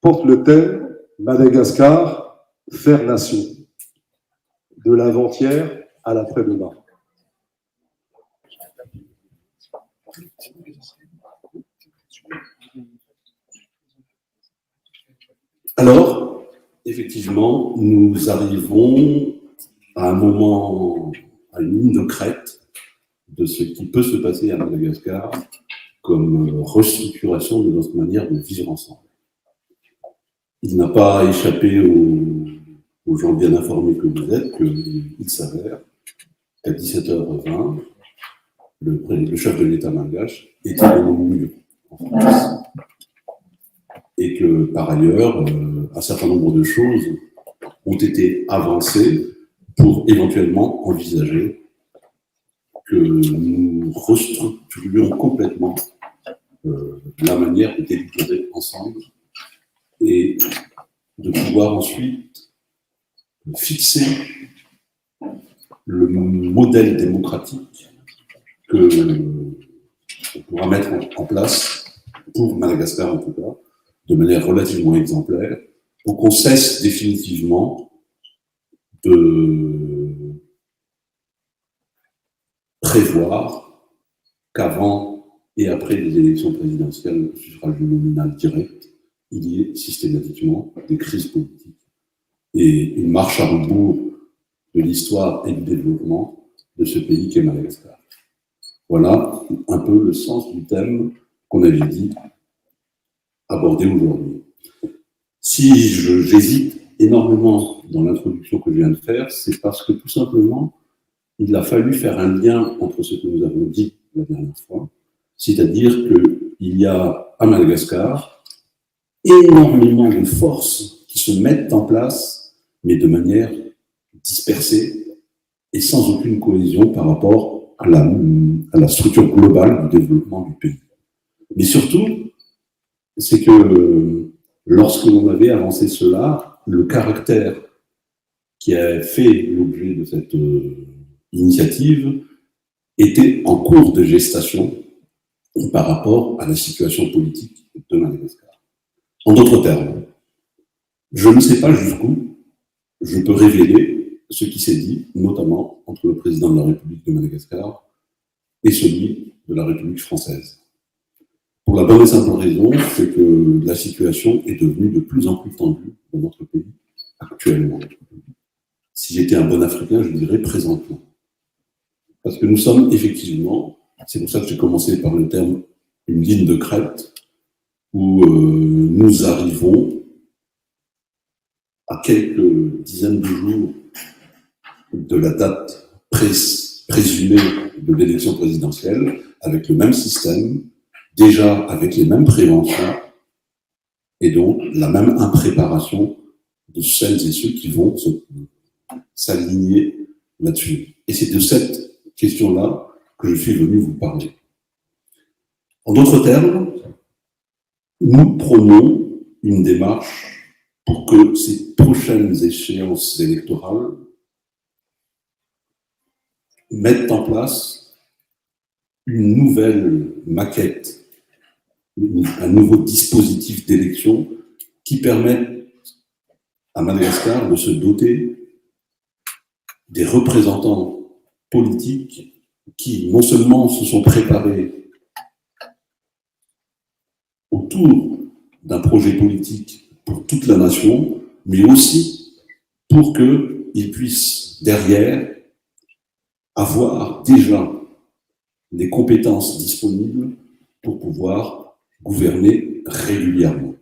porte le thème Madagascar, faire nation, de l'avant-hier à l'après-demain. Alors, effectivement, nous arrivons à un moment, à une ligne de crête de ce qui peut se passer à Madagascar comme restructuration de notre manière de vivre ensemble. Il n'a pas échappé aux gens bien informés que vous êtes qu'il s'avère qu'à 17h20, le chef de l'État malgache était dans le mur en France. Et que, par ailleurs, un certain nombre de choses ont été avancées pour éventuellement envisager que nous restructurions complètement la manière de délibérer ensemble et de pouvoir ensuite fixer le modèle démocratique qu'on pourra mettre en place pour Madagascar en tout cas, de manière relativement exemplaire, pour qu'on cesse définitivement de prévoir qu'avant et après les élections présidentielles au suffrage nominal direct, il y ait systématiquement des crises politiques et une marche à rebours de l'histoire et du développement de ce pays qu'est Madagascar. Voilà un peu le sens du thème qu'on avait dit aborder aujourd'hui. Si j'hésite énormément dans l'introduction que je viens de faire, c'est parce que tout simplement, il a fallu faire un lien entre ce que nous avons dit la dernière fois, c'est-à-dire qu'il y a à Madagascar énormément de forces qui se mettent en place, mais de manière dispersée et sans aucune cohésion par rapport à la structure globale du développement du pays. Mais surtout, c'est que lorsque l'on avait avancé cela, le caractère qui a fait l'objet de cette initiative était en cours de gestation par rapport à la situation politique de Madagascar. En d'autres termes, je ne sais pas jusqu'où je peux révéler ce qui s'est dit, notamment entre le président de la République de Madagascar et celui de la République française. Pour la bonne et simple raison, c'est que la situation est devenue de plus en plus tendue dans notre pays actuellement. Si j'étais un bon Africain, je dirais présentement. Parce que nous sommes effectivement, c'est pour ça que j'ai commencé par le terme une ligne de crête, où nous arrivons à quelques dizaines de jours de la date présumée de l'élection présidentielle, avec le même système, déjà avec les mêmes préventions, et donc la même impréparation de celles et ceux qui vont s'aligner là-dessus. Et c'est de cette question-là que je suis venu vous parler. En d'autres termes, nous prônons une démarche pour que ces prochaines échéances électorales mettent en place une nouvelle maquette, un nouveau dispositif d'élection qui permette à Madagascar de se doter des représentants politiques qui non seulement se sont préparés autour d'un projet politique pour toute la nation, mais aussi pour qu'ils puissent derrière avoir déjà les compétences disponibles pour pouvoir gouverner régulièrement.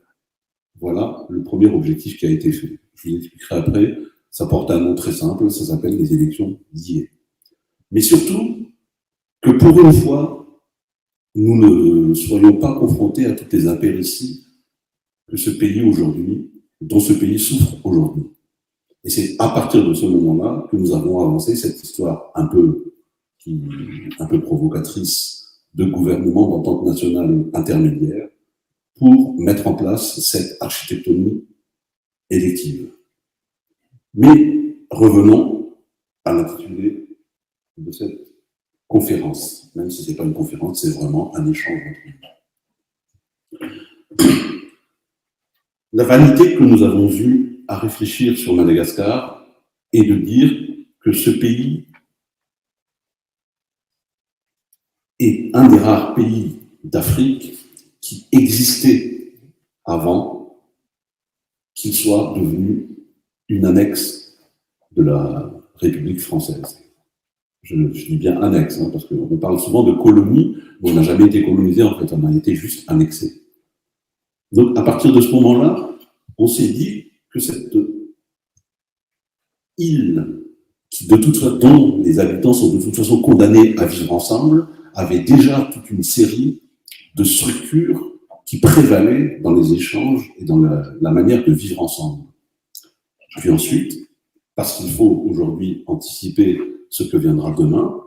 Voilà le premier objectif qui a été fait. Je vous expliquerai après, ça porte un nom très simple, ça s'appelle les élections liées. Mais surtout, que pour une fois, nous ne soyons pas confrontés à toutes les impérities que ce pays aujourd'hui, dont ce pays souffre aujourd'hui. Et c'est à partir de ce moment-là que nous avons avancé cette histoire un peu provocatrice de gouvernement d'entente nationale intermédiaire pour mettre en place cette architectonie élective. Mais revenons à l'intitulé de cette conférence, même si ce n'est pas une conférence, c'est vraiment un échange entre nous. La vanité que nous avons eue à réfléchir sur Madagascar est de dire que ce pays est un des rares pays d'Afrique qui existait avant qu'il soit devenu une annexe de la République française. Je dis bien annexe, parce qu'on parle souvent de colonie, mais on n'a jamais été colonisé, en fait, on a été juste annexé. Donc, à partir de ce moment-là, on s'est dit que cette île, dont les habitants sont de toute façon condamnés à vivre ensemble, avait déjà toute une série de structures qui prévalaient dans les échanges et dans la manière de vivre ensemble. Puis ensuite, parce qu'il faut aujourd'hui anticiper ce que viendra demain,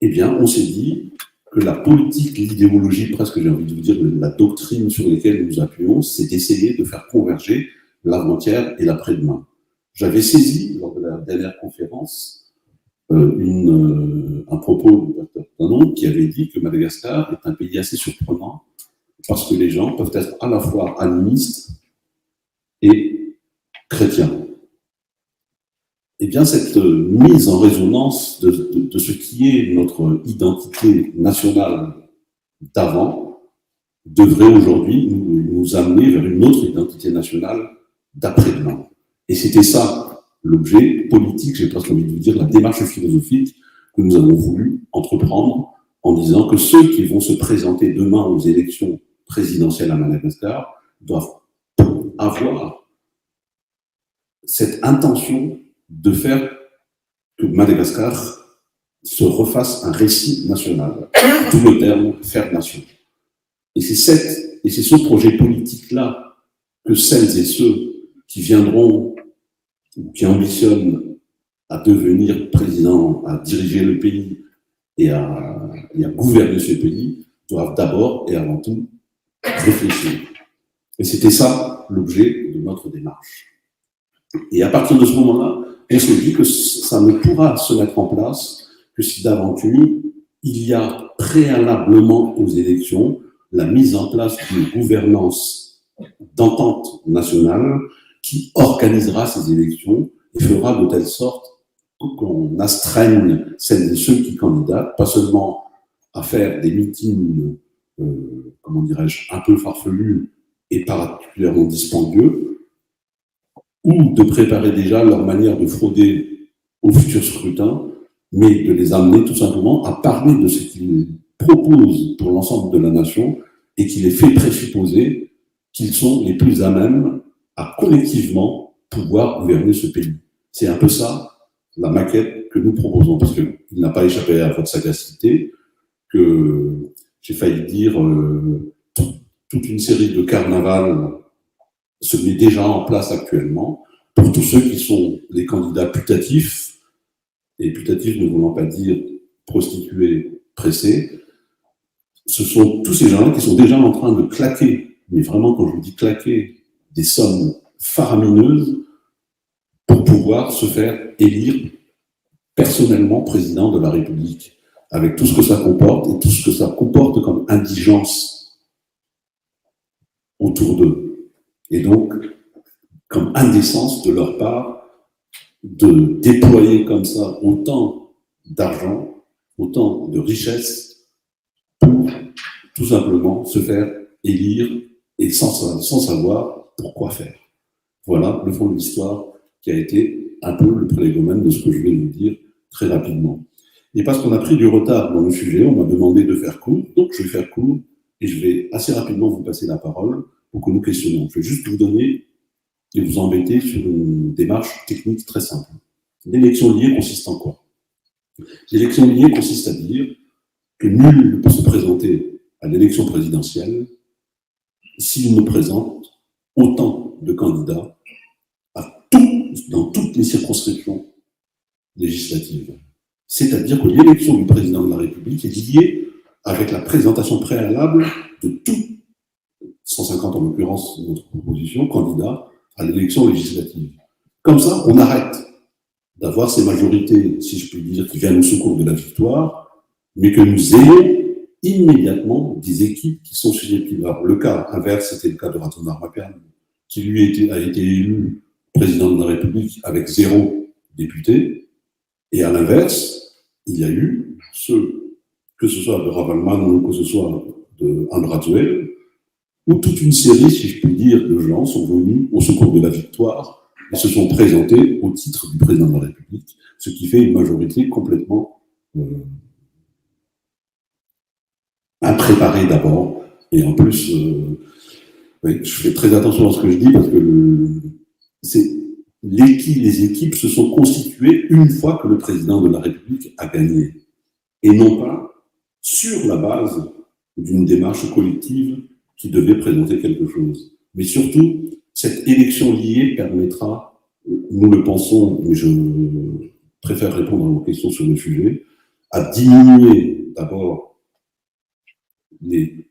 eh bien, on s'est dit que la politique, l'idéologie, presque j'ai envie de vous dire, la doctrine sur laquelle nous nous appuyons, c'est d'essayer de faire converger l'avant-hier et l'après-demain. J'avais saisi, lors de la dernière conférence, un propos du docteur Tanon qui avait dit que Madagascar est un pays assez surprenant parce que les gens peuvent être à la fois animistes et chrétiens. Eh bien, cette mise en résonance de ce qui est notre identité nationale d'avant devrait aujourd'hui nous amener vers une autre identité nationale d'après-demain. Et c'était ça l'objet politique, j'ai presque envie de vous dire, la démarche philosophique que nous avons voulu entreprendre en disant que ceux qui vont se présenter demain aux élections présidentielles à Madagascar doivent avoir cette intention de faire que Madagascar se refasse un récit national, d'où le terme « faire nation ». Et c'est ce projet politique-là que celles et ceux qui viendront ou qui ambitionnent à devenir président, à diriger le pays et à gouverner ce pays doivent d'abord et avant tout réfléchir. Et c'était ça l'objet de notre démarche. Et à partir de ce moment-là, on se dit que ça ne pourra se mettre en place que si d'aventure il y a préalablement aux élections la mise en place d'une gouvernance d'entente nationale qui organisera ces élections et fera de telle sorte qu'on astreigne celles et ceux qui candidatent, pas seulement à faire des meetings, comment dirais-je, un peu farfelus et particulièrement dispendieux, ou de préparer déjà leur manière de frauder au futur scrutin, mais de les amener tout simplement à parler de ce qu'ils proposent pour l'ensemble de la nation et qui les fait présupposer qu'ils sont les plus à même à collectivement pouvoir gouverner ce pays. C'est un peu ça, la maquette que nous proposons, parce qu'il n'a pas échappé à votre sagacité que j'ai failli dire toute une série de carnavals se met déjà en place actuellement pour tous ceux qui sont les candidats putatifs, et putatifs ne voulant pas dire prostitués pressés, ce sont tous ces gens-là qui sont déjà en train de claquer, mais vraiment quand je vous dis claquer, des sommes faramineuses pour pouvoir se faire élire personnellement président de la République, avec tout ce que ça comporte et tout ce que ça comporte comme indigence autour d'eux. Et donc, comme indécence de leur part, de déployer comme ça autant d'argent, autant de richesses, pour tout simplement se faire élire et sans savoir pourquoi faire. Voilà le fond de l'histoire qui a été un peu le prélégomène de ce que je vais vous dire très rapidement. Et parce qu'on a pris du retard dans le sujet, on m'a demandé de faire court, donc je vais faire court et je vais assez rapidement vous passer la parole pour que nous questionnions. Je vais juste vous donner et vous embêter sur une démarche technique très simple. L'élection liée consiste en quoi? L'élection liée consiste à dire que nul ne peut se présenter à l'élection présidentielle s'il ne présente autant de candidats dans toutes les circonscriptions législatives. C'est-à-dire que l'élection du président de la République est liée avec la présentation préalable de tous, 150 en l'occurrence de notre proposition, candidats à l'élection législative. Comme ça, on arrête d'avoir ces majorités, si je puis dire, qui viennent au secours de la victoire, mais que nous ayons immédiatement des équipes qui sont susceptibles. Alors, le cas inverse, c'était le cas de Ratonar Mapian, qui lui a été élu président de la République avec 0 député. Et à l'inverse, il y a eu ceux, que ce soit de Ravalman ou que ce soit de Andratuel, où toute une série, si je puis dire, de gens sont venus au secours de la victoire et se sont présentés au titre du président de la République, ce qui fait une majorité complètement impréparée d'abord. Et en plus, oui, je fais très attention à ce que je dis parce que les équipes se sont constituées une fois que le président de la République a gagné, et non pas sur la base d'une démarche collective qui devait présenter quelque chose. Mais surtout, cette élection liée permettra, nous le pensons, mais je préfère répondre à vos questions sur le sujet, à diminuer d'abord les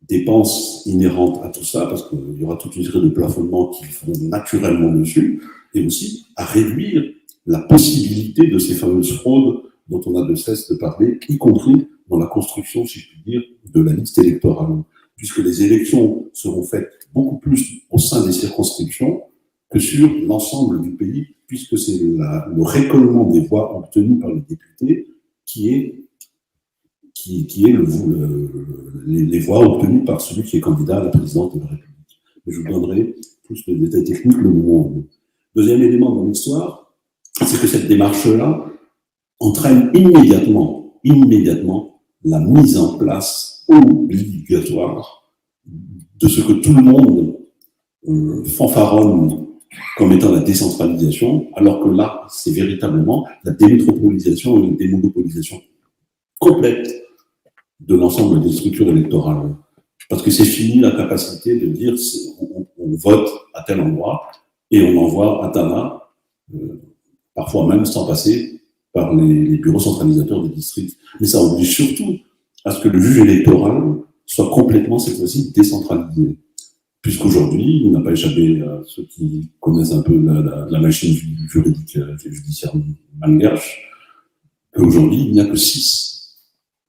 dépenses inhérentes à tout ça, parce qu'il y aura toute une série de plafonnements qui vont naturellement dessus, et aussi à réduire la possibilité de ces fameuses fraudes dont on a de cesse de parler, y compris dans la construction, si je puis dire, de la liste électorale, puisque les élections seront faites beaucoup plus au sein des circonscriptions que sur l'ensemble du pays, puisque c'est le récollement des voix obtenues par les députés qui est les voix obtenues par celui qui est candidat à la présidence de la République. Mais je vous donnerai plus de détails techniques le moment où. Deuxième élément dans l'histoire, c'est que cette démarche-là entraîne immédiatement la mise en place obligatoire de ce que tout le monde fanfaronne comme étant la décentralisation, alors que là, c'est véritablement la démétropolisation et la démonopolisation complète de l'ensemble des structures électorales. Parce que c'est fini la capacité de dire on vote à tel endroit et on envoie à Tana, parfois même sans passer par les bureaux centralisateurs des districts. Mais ça oblige surtout à ce que le juge électoral soit complètement, cette fois-ci, décentralisé. Puisqu'aujourd'hui, il n'a pas échappé à ceux qui connaissent un peu la machine juridique judiciaire malgache, qu'aujourd'hui, il n'y a que 6,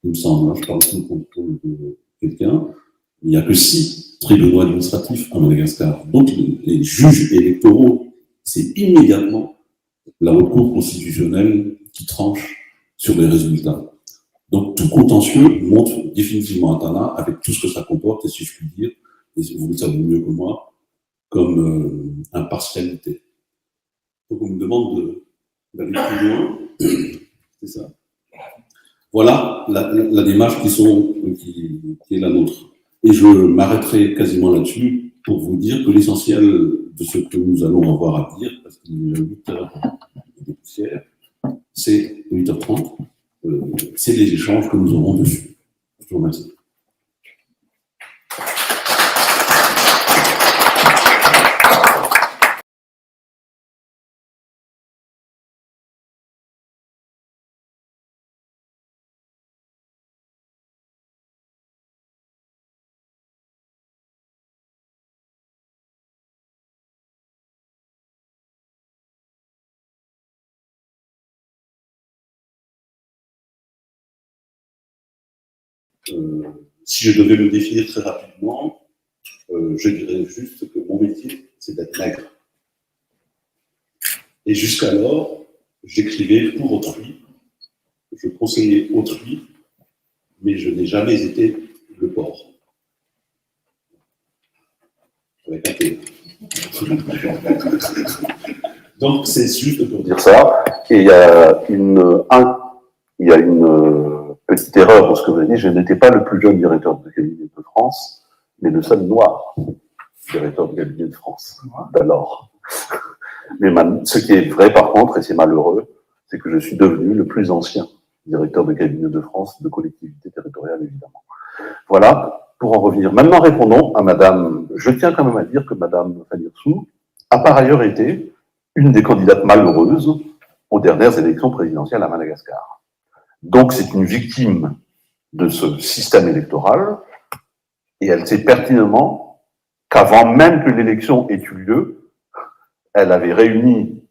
il me semble, je parle sous le contrôle de quelqu'un, il n'y a que 6 tribunaux administratifs à Madagascar. Donc, les juges électoraux, c'est immédiatement la Haute Cour constitutionnelle qui tranche sur les résultats. Donc, tout contentieux monte définitivement à Tana avec tout ce que ça comporte, et si je puis dire, et vous le savez mieux que moi, comme impartialité. Donc, on me demande d'aller plus loin. C'est ça. Voilà la démarche qui est la nôtre. Et je m'arrêterai quasiment là-dessus pour vous dire que l'essentiel de ce que nous allons avoir à dire, parce qu'il est 8h des poussières, c'est 8h30, c'est les échanges que nous aurons dessus. Je vous remercie. Si je devais me définir très rapidement, je dirais juste que mon métier, c'est d'être nègre. Et jusqu'alors, j'écrivais pour autrui, je conseillais autrui, mais je n'ai jamais été le porc. Avec un T. Donc, c'est juste pour dire ça. Et il y a une petite erreur dans ce que vous avez dit. Je n'étais pas le plus jeune directeur de cabinet de France, mais le seul noir directeur de cabinet de France d'alors. Mais ce qui est vrai, par contre, et c'est malheureux, c'est que je suis devenu le plus ancien directeur de cabinet de France, de collectivité territoriale, évidemment. Voilà, pour en revenir. Maintenant, répondons à Madame, je tiens quand même à dire que Madame Fanirsou a par ailleurs été une des candidates malheureuses aux dernières élections présidentielles à Madagascar. Donc, c'est une victime de ce système électoral, et elle sait pertinemment qu'avant même que l'élection ait eu lieu, elle avait réuni,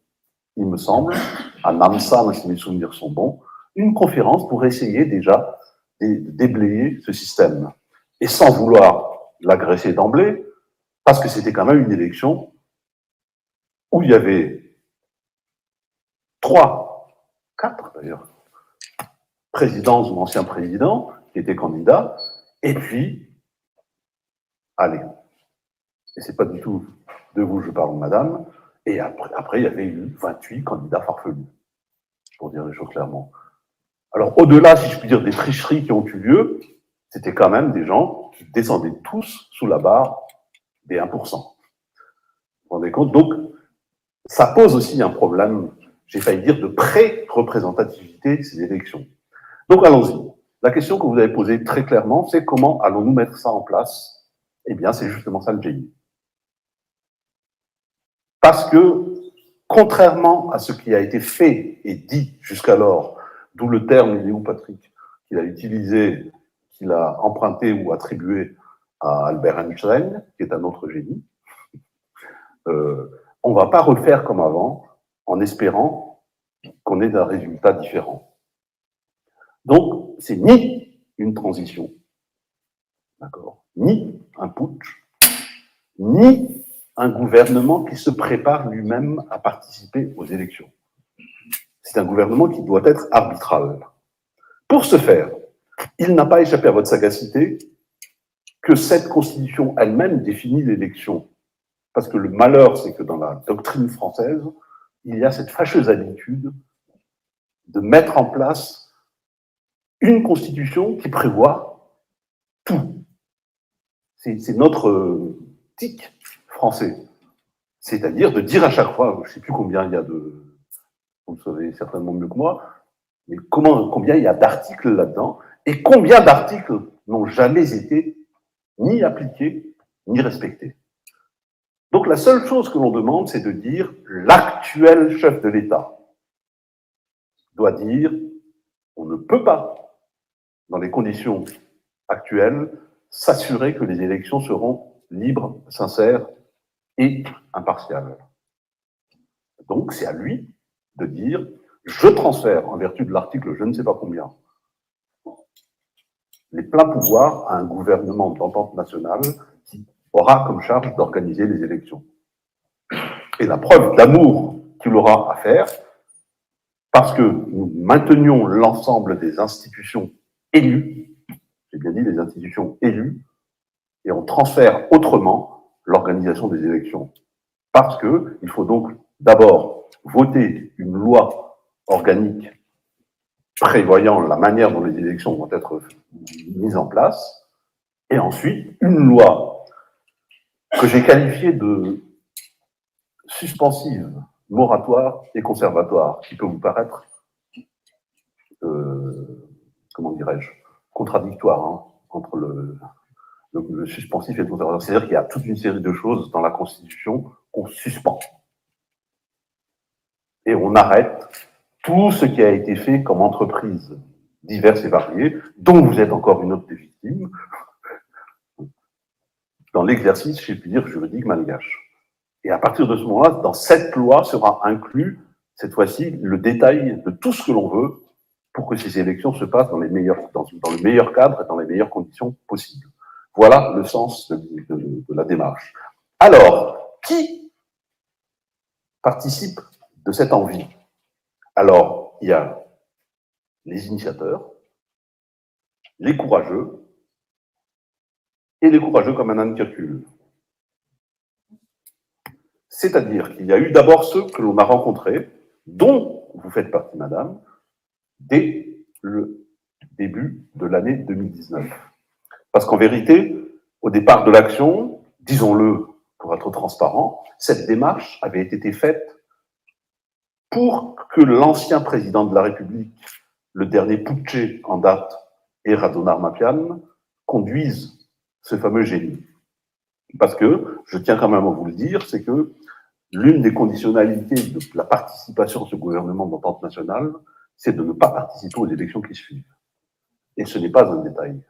il me semble, à Namsan, si mes souvenirs sont bons, une conférence pour essayer déjà de déblayer ce système. Et sans vouloir l'agresser d'emblée, parce que c'était quand même une élection où il y avait 3, 4 d'ailleurs, présidents ou anciens présidents qui étaient candidats, et puis, allez, et c'est pas du tout de vous je parle, madame, et après il y avait eu 28 candidats farfelus, pour dire les choses clairement. Alors, au-delà, si je puis dire, des tricheries qui ont eu lieu, c'était quand même des gens qui descendaient tous sous la barre des 1%. Vous vous rendez compte? Donc, ça pose aussi un problème, j'ai failli dire, de pré-représentativité de ces élections. Donc, allons-y. La question que vous avez posée très clairement, c'est comment allons-nous mettre ça en place? Eh bien, c'est justement ça le GIE. Parce que, contrairement à ce qui a été fait et dit jusqu'alors, d'où le terme, il est où Patrick, qu'il a utilisé, qu'il a emprunté ou attribué à Albert Einstein, qui est un autre génie, on ne va pas refaire comme avant, en espérant qu'on ait un résultat différent. Donc, c'est ni une transition, d'accord, ni un putsch, ni un gouvernement qui se prépare lui-même à participer aux élections. C'est un gouvernement qui doit être arbitral. Pour ce faire, il n'a pas échappé à votre sagacité que cette constitution elle-même définit l'élection. Parce que le malheur, c'est que dans la doctrine française, il y a cette fâcheuse habitude de mettre en place une constitution qui prévoit tout. C'est notre tic français. C'est-à-dire de dire à chaque fois, je ne sais plus combien il y a de... Vous le savez certainement mieux que moi, mais combien il y a d'articles là-dedans, et combien d'articles n'ont jamais été ni appliqués, ni respectés. Donc la seule chose que l'on demande, c'est de dire l'actuel chef de l'État doit dire on ne peut pas, dans les conditions actuelles, s'assurer que les élections seront libres, sincères et impartiales. Donc c'est à lui de dire je transfère, en vertu de l'article je ne sais pas combien, les pleins pouvoirs à un gouvernement d'entente nationale qui aura comme charge d'organiser les élections. Et la preuve d'amour qu'il aura à faire, parce que nous maintenions l'ensemble des institutions élues, j'ai bien dit les institutions élues, et on transfère autrement l'organisation des élections. Parce qu'il faut donc d'abord voter une loi organique prévoyant la manière dont les élections vont être mises en place, et ensuite une loi que j'ai qualifiée de suspensive, moratoire et conservatoire, qui peut vous paraître, comment dirais-je, contradictoire hein, entre le suspensif et le conservatoire. C'est-à-dire qu'il y a toute une série de choses dans la Constitution qu'on suspend. Et on arrête tout ce qui a été fait comme entreprises diverses et variées, dont vous êtes encore une autre des victimes, dans l'exercice, je puis dire, juridique malgache. Et à partir de ce moment-là, dans cette loi sera inclus, cette fois-ci, le détail de tout ce que l'on veut pour que ces élections se passent dans le meilleur cadre et dans les meilleures conditions possibles. Voilà le sens de la démarche. Alors, qui participe de cette envie? Alors, il y a les initiateurs, les courageux, et les courageux comme un âne qui recule. C'est-à-dire qu'il y a eu d'abord ceux que l'on a rencontrés, dont vous faites partie, madame, dès le début de l'année 2019. Parce qu'en vérité, au départ de l'action, disons-le pour être transparent, cette démarche avait été faite pour que l'ancien président de la République, le dernier putsché en date, et Radona Mapian, conduise ce fameux génie. Parce que, je tiens quand même à vous le dire, c'est que l'une des conditionnalités de la participation à ce gouvernement d'entente nationale, c'est de ne pas participer aux élections qui suivent. Et ce n'est pas un détail.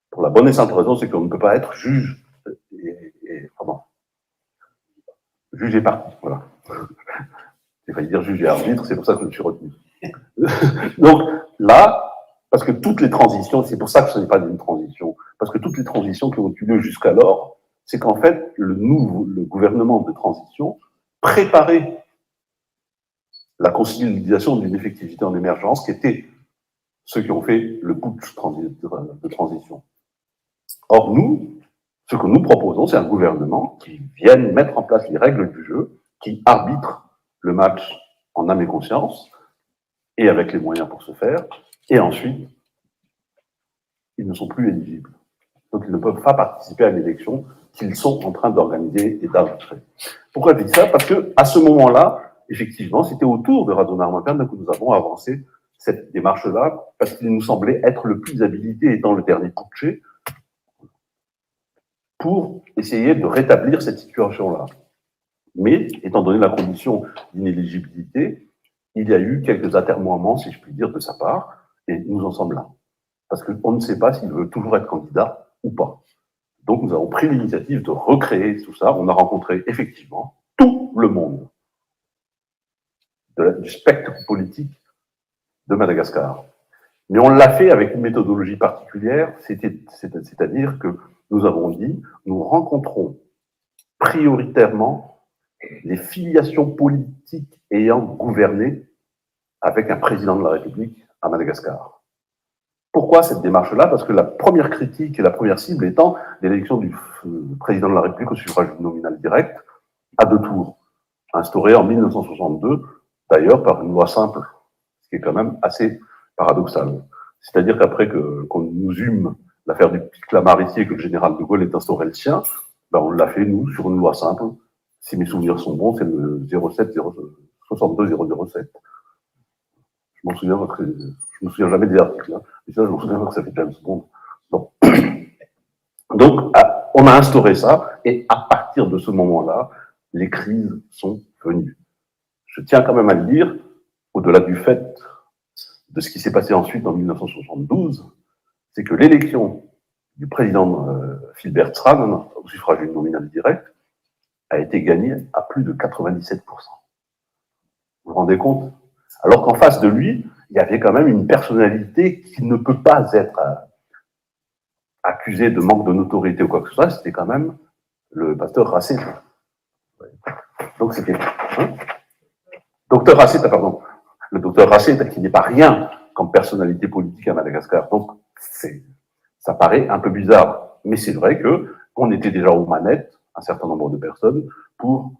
Pour la bonne et simple raison, c'est qu'on ne peut pas être juge juge et parti, voilà. J'ai failli dire juge et arbitre, c'est pour ça que je me suis retenu. Donc là, Parce que toutes les transitions, c'est pour ça que ce n'est pas une transition, parce que toutes les transitions qui ont eu lieu jusqu'alors, c'est qu'en fait, le gouvernement de transition préparait la consolidation d'une effectivité en émergence, qui étaient ceux qui ont fait le putsch de transition. Or, nous, ce que nous proposons, c'est un gouvernement qui vienne mettre en place les règles du jeu, qui arbitre le match en âme et conscience, et avec les moyens pour ce faire, et ensuite, ils ne sont plus éligibles. Donc, ils ne peuvent pas participer à l'élection qu'ils sont en train d'organiser et d'arbitrer. Pourquoi je dis ça? Parce qu'à ce moment-là, effectivement, c'était autour de Radon Armakan que nous avons avancé cette démarche-là, parce qu'il nous semblait être le plus habilité, étant le dernier putché, pour essayer de rétablir cette situation-là. Mais, étant donné la condition d'inéligibilité, il y a eu quelques atermoiements, si je puis dire, de sa part, et nous en sommes là. Parce qu'on ne sait pas s'il veut toujours être candidat ou pas. Donc, nous avons pris l'initiative de recréer tout ça. On a rencontré effectivement tout le monde du spectre politique de Madagascar. Mais on l'a fait avec une méthodologie particulière, c'est-à-dire que nous avons dit, nous rencontrons prioritairement les filiations politiques ayant gouverné avec un président de la République à Madagascar. Pourquoi cette démarche-là? Parce que la première critique et la première cible étant l'élection du président de la République au suffrage nominal direct à 2 tours, instaurée en 1962, d'ailleurs par une loi simple, ce qui est quand même assez paradoxal. C'est-à-dire qu'après qu'on nous hume l'affaire du Clamart ici et que le général de Gaulle ait instauré le sien, ben on l'a fait, nous, sur une loi simple. Si mes souvenirs sont bons, c'est le 62007. Je me souviens jamais des articles, hein. Mais ça, je me souviens que ça fait James Bond. Donc, on a instauré ça, et à partir de ce moment-là, les crises sont venues. Je tiens quand même à le dire, au-delà du fait de ce qui s'est passé ensuite en 1972, c'est que l'élection du président Philbert Tran au suffrage nominal direct a été gagnée à plus de 97%. Vous vous rendez compte? Alors qu'en face de lui, il y avait quand même une personnalité qui ne peut pas être accusée de manque de notoriété ou quoi que ce soit, c'était quand même le pasteur Racet. Donc c'était... Docteur Racet, pardon. Le docteur Racet, qui n'est pas rien comme personnalité politique à Madagascar. Donc, ça paraît un peu bizarre. Mais c'est vrai qu'on était déjà aux manettes, un certain nombre de personnes, pour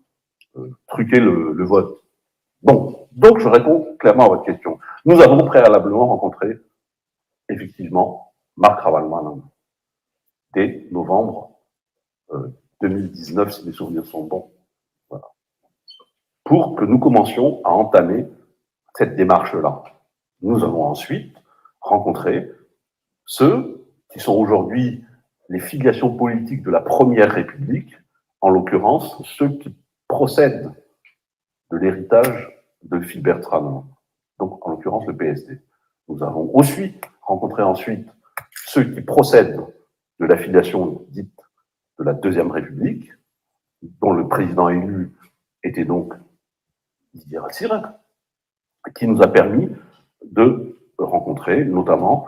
truquer le vote. Bon, donc je réponds clairement à votre question. Nous avons préalablement rencontré, effectivement, Marc Ravalomanana dès novembre 2019, si mes souvenirs sont bons. Voilà. Pour que nous commencions à entamer cette démarche-là. Nous avons ensuite rencontré ceux qui sont aujourd'hui les filiations politiques de la Première République, en l'occurrence ceux qui procèdent de l'héritage de Philbert Tran, donc en l'occurrence le PSD. Nous avons aussi rencontré ensuite ceux qui procèdent de la filiation dite de la Deuxième République, dont le président élu était donc Didier Ratsiré, qui nous a permis de rencontrer notamment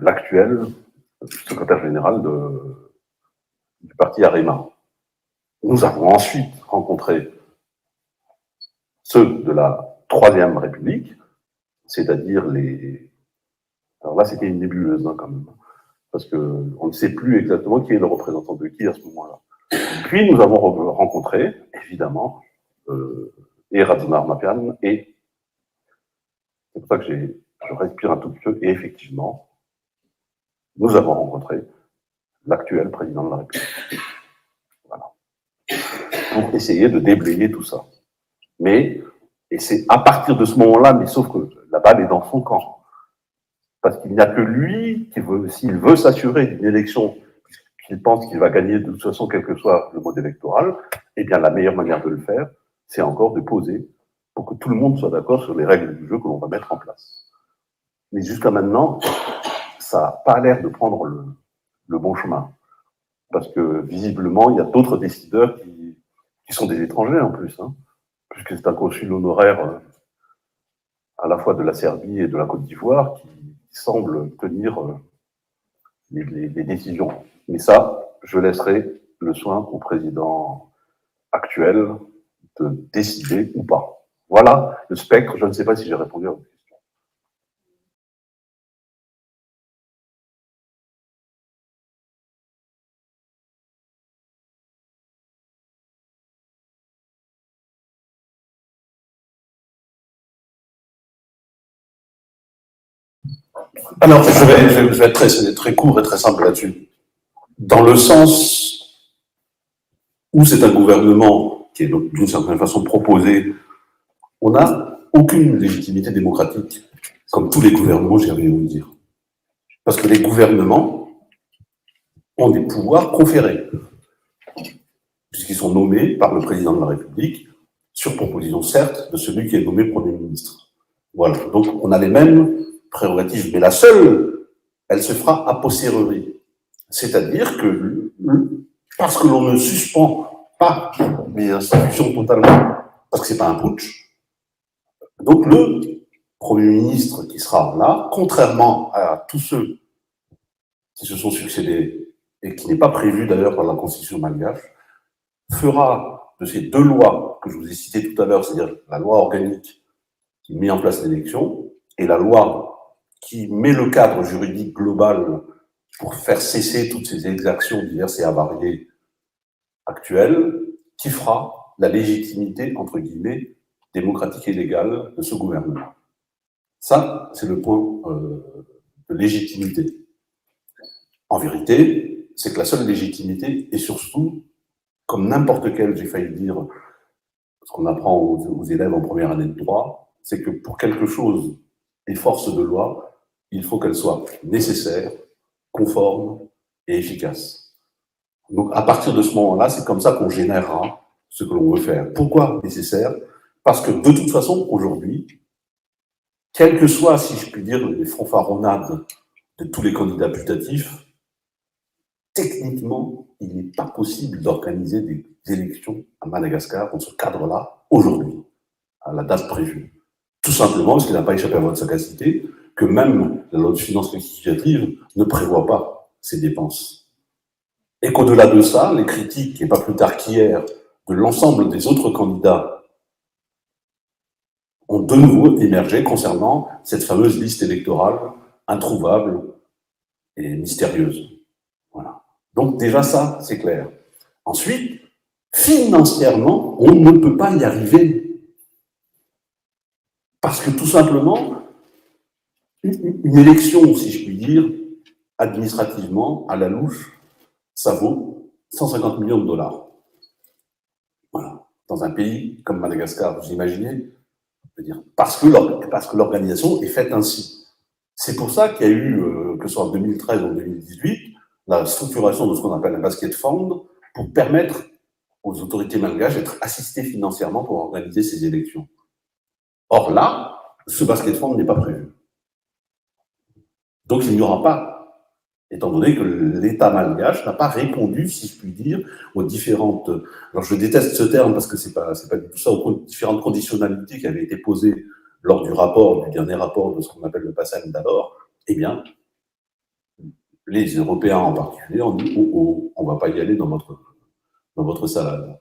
l'actuel secrétaire général du parti Arema. Nous avons ensuite rencontré ceux de la Troisième République, c'est-à-dire les... Alors là, c'était une nébuleuse, hein, quand même, parce qu'on ne sait plus exactement qui est le représentant de qui à ce moment-là. Puis nous avons rencontré, évidemment, et Radon Armakan, et c'est pour ça que je respire un tout petit peu, et effectivement, nous avons rencontré l'actuel président de la République. Voilà. Pour essayer de déblayer tout ça. Mais, et c'est à partir de ce moment-là, mais sauf que la balle est dans son camp. Parce qu'il n'y a que lui qui veut, s'il veut s'assurer d'une élection qu'il pense qu'il va gagner de toute façon, quel que soit le mode électoral, eh bien, la meilleure manière de le faire, c'est encore de poser pour que tout le monde soit d'accord sur les règles du jeu que l'on va mettre en place. Mais jusqu'à maintenant, ça n'a pas l'air de prendre le bon chemin. Parce que, visiblement, il y a d'autres décideurs qui sont des étrangers, en plus, hein, puisque c'est un consul honoraire à la fois de la Serbie et de la Côte d'Ivoire, qui semblent tenir les décisions. Mais ça, je laisserai le soin au président actuel de décider ou pas. Voilà le spectre. Je ne sais pas si j'ai répondu à votre question. Alors, je vais être très court et très simple là-dessus. Dans le sens où c'est un gouvernement qui est donc d'une certaine façon proposé, on n'a aucune légitimité démocratique, comme tous les gouvernements, j'ai envie de vous dire. Parce que les gouvernements ont des pouvoirs conférés, puisqu'ils sont nommés par le président de la République, sur proposition certes de celui qui est nommé Premier ministre. Voilà, donc on a les mêmes prérogatives, mais la seule, elle se fera a posteriori. C'est-à-dire que, parce que l'on ne suspend pas les institutions totalement, parce que c'est pas un putsch, donc le Premier ministre qui sera là, contrairement à tous ceux qui se sont succédés, et qui n'est pas prévu d'ailleurs par la Constitution malgache, fera de ces deux lois que je vous ai citées tout à l'heure, c'est-à-dire la loi organique qui met en place l'élection, et la loi qui met le cadre juridique global pour faire cesser toutes ces exactions diverses et avariées actuelles, qui fera la légitimité, entre guillemets, démocratique et légale de ce gouvernement. Ça, c'est le point de légitimité. En vérité, c'est que la seule légitimité, et surtout, comme n'importe quel, j'ai failli dire, ce qu'on apprend aux élèves en première année de droit, c'est que pour quelque chose est force de loi, il faut qu'elle soit nécessaire, conforme et efficace. Donc, à partir de ce moment-là, c'est comme ça qu'on générera ce que l'on veut faire. Pourquoi nécessaire? Parce que, de toute façon, aujourd'hui, quelles que soient, si je puis dire, les fanfaronnades de tous les candidats putatifs, techniquement, il n'est pas possible d'organiser des élections à Madagascar dans ce cadre-là, aujourd'hui, à la date prévue. Tout simplement parce qu'il n'a pas échappé à votre sagacité, que même la loi de finances rectificative ne prévoit pas ces dépenses. Et qu'au-delà de ça, les critiques, et pas plus tard qu'hier, de l'ensemble des autres candidats ont de nouveau émergé concernant cette fameuse liste électorale introuvable et mystérieuse. Voilà. Donc déjà ça, c'est clair. Ensuite, financièrement, on ne peut pas y arriver. Parce que tout simplement, une élection, si je puis dire, administrativement, à la louche, ça vaut 150 millions de dollars. Voilà. Dans un pays comme Madagascar, vous imaginez, parce que l'organisation est faite ainsi. C'est pour ça qu'il y a eu, que ce soit en 2013 ou en 2018, la structuration de ce qu'on appelle un basket fund pour permettre aux autorités malgaches d'être assistées financièrement pour organiser ces élections. Or là, ce basket fund n'est pas prévu. Donc il n'y aura pas, étant donné que l'État malgache n'a pas répondu, si je puis dire, aux différentes... Alors je déteste ce terme parce que c'est pas du tout ça, aux différentes conditionnalités qui avaient été posées lors du dernier rapport de ce qu'on appelle le PASSAN d'abord, eh bien, les Européens en particulier ont dit « Oh, on ne va pas y aller dans votre salade ».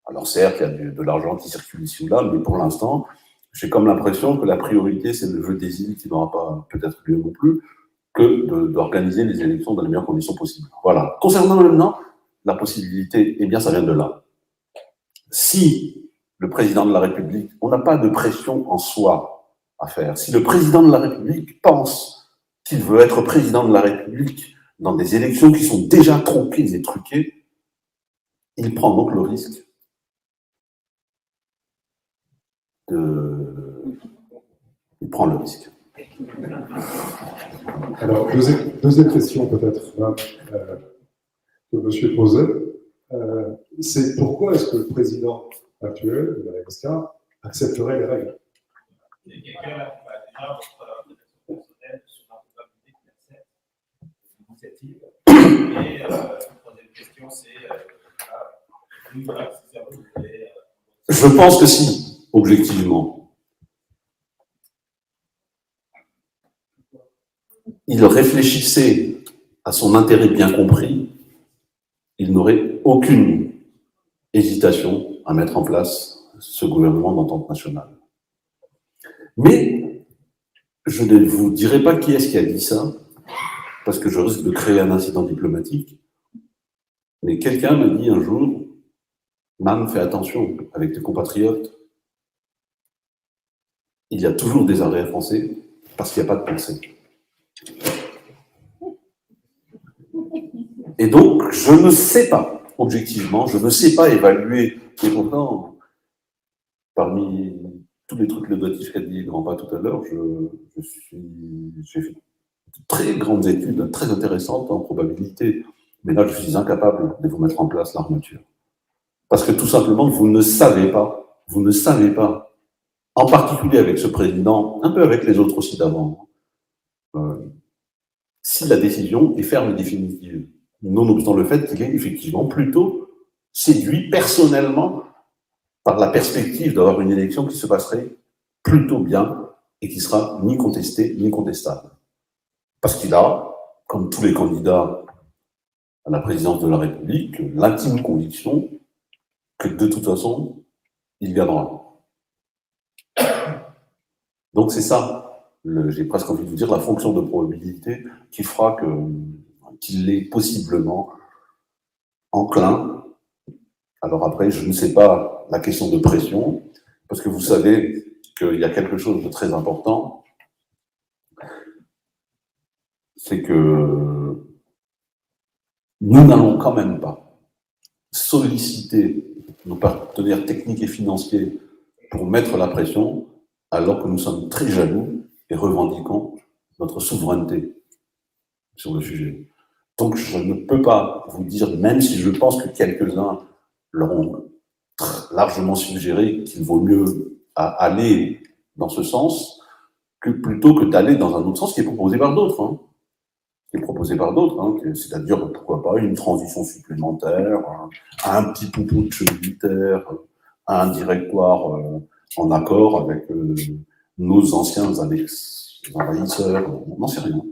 Alors certes, il y a de l'argent qui circule ici ou là, mais pour l'instant, j'ai comme l'impression que la priorité, c'est le jeu des îles qui n'aura pas peut-être lieu non plus, que d'organiser les élections dans les meilleures conditions possibles. Voilà. Concernant maintenant la possibilité, eh bien, ça vient de là. Si le président de la République, on n'a pas de pression en soi à faire. Si le président de la République pense qu'il veut être président de la République dans des élections qui sont déjà tronquées et truquées, il prend donc le risque il prend le risque. Alors, deuxième question peut-être que monsieur posait, c'est pourquoi est-ce que le président actuel de Madagascar accepterait les règles? Quelqu'un a déjà votre personnel sur l'improbabilité qu'il accepte l'initiative. Et la troisième question, c'est si ça vous plaît. Je pense que si, objectivement. il réfléchissait à son intérêt bien compris, il n'aurait aucune hésitation à mettre en place ce gouvernement d'entente nationale. Mais je ne vous dirai pas qui est-ce qui a dit ça, parce que je risque de créer un incident diplomatique. Mais quelqu'un m'a dit un jour, Man, fais attention avec tes compatriotes. Il y a toujours des arrière-français parce qu'il n'y a pas de pensée. Et donc, je ne sais pas, objectivement, je ne sais pas évaluer. Et pourtant, parmi tous les trucs négatifs qu'a dit Grand-Pa tout à l'heure, j'ai fait de très grandes études, très intéressantes en probabilité. Mais là, je suis incapable de vous mettre en place l'armature. Parce que tout simplement, vous ne savez pas, en particulier avec ce président, un peu avec les autres aussi d'avant, si la décision est ferme et définitive, nonobstant le fait qu'il est effectivement plutôt séduit personnellement par la perspective d'avoir une élection qui se passerait plutôt bien et qui sera ni contestée ni contestable. Parce qu'il a, comme tous les candidats à la présidence de la République, l'intime conviction que de toute façon, il gagnera. Donc c'est ça, j'ai presque envie de vous dire, la fonction de probabilité qui fera qu'il est possiblement enclin. Alors après, je ne sais pas la question de pression, parce que vous savez qu'il y a quelque chose de très important, c'est que nous n'allons quand même pas solliciter nos partenaires techniques et financiers pour mettre la pression, alors que nous sommes très jaloux et revendiquons notre souveraineté sur le sujet. Donc je ne peux pas vous dire, même si je pense que quelques-uns leur ont largement suggéré qu'il vaut mieux aller dans ce sens, plutôt que d'aller dans un autre sens qui est proposé par d'autres. C'est-à-dire, pourquoi pas, une transition supplémentaire, un petit poupouche militaire, un directoire en accord avec nos anciens envahisseurs, on n'en sait rien.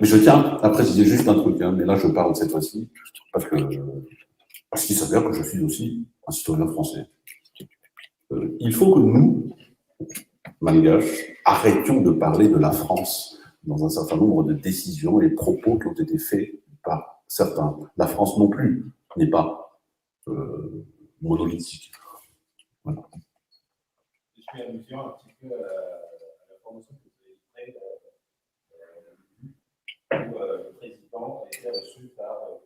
Mais je tiens à préciser juste un truc, mais là je parle cette fois-ci, parce qu'il s'avère que je suis aussi un citoyen français. Il faut que nous, Malgaches, arrêtions de parler de la France dans un certain nombre de décisions et propos qui ont été faits par certains. La France non plus n'est pas monolithique. Voilà. Je fais allusion un petit peu à la formation que vous avez faite où le président a été reçu par le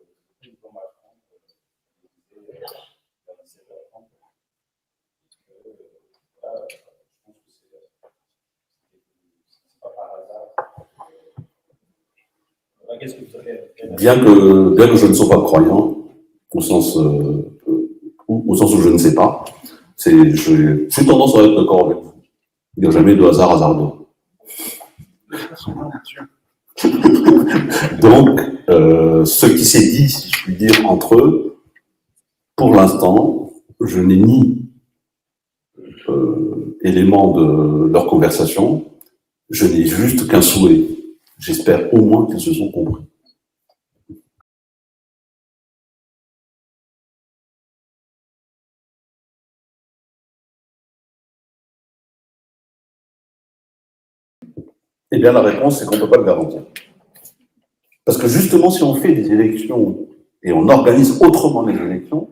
président Macron dans 17h30. Voilà, je pense que c'est pas par hasard. Qu'est-ce que vous avez fait? Bien que je ne sois pas croyant, au sens où je ne sais pas, j'ai tendance à être d'accord avec vous. Il n'y a jamais de hasard hasardeux. Donc, ce qui s'est dit, si je puis dire, entre eux, pour l'instant, je n'ai ni élément de leur conversation, je n'ai juste qu'un souhait. J'espère au moins qu'ils se sont compris. Eh bien, la réponse, c'est qu'on ne peut pas le garantir. Parce que justement, si on fait des élections et on organise autrement les élections,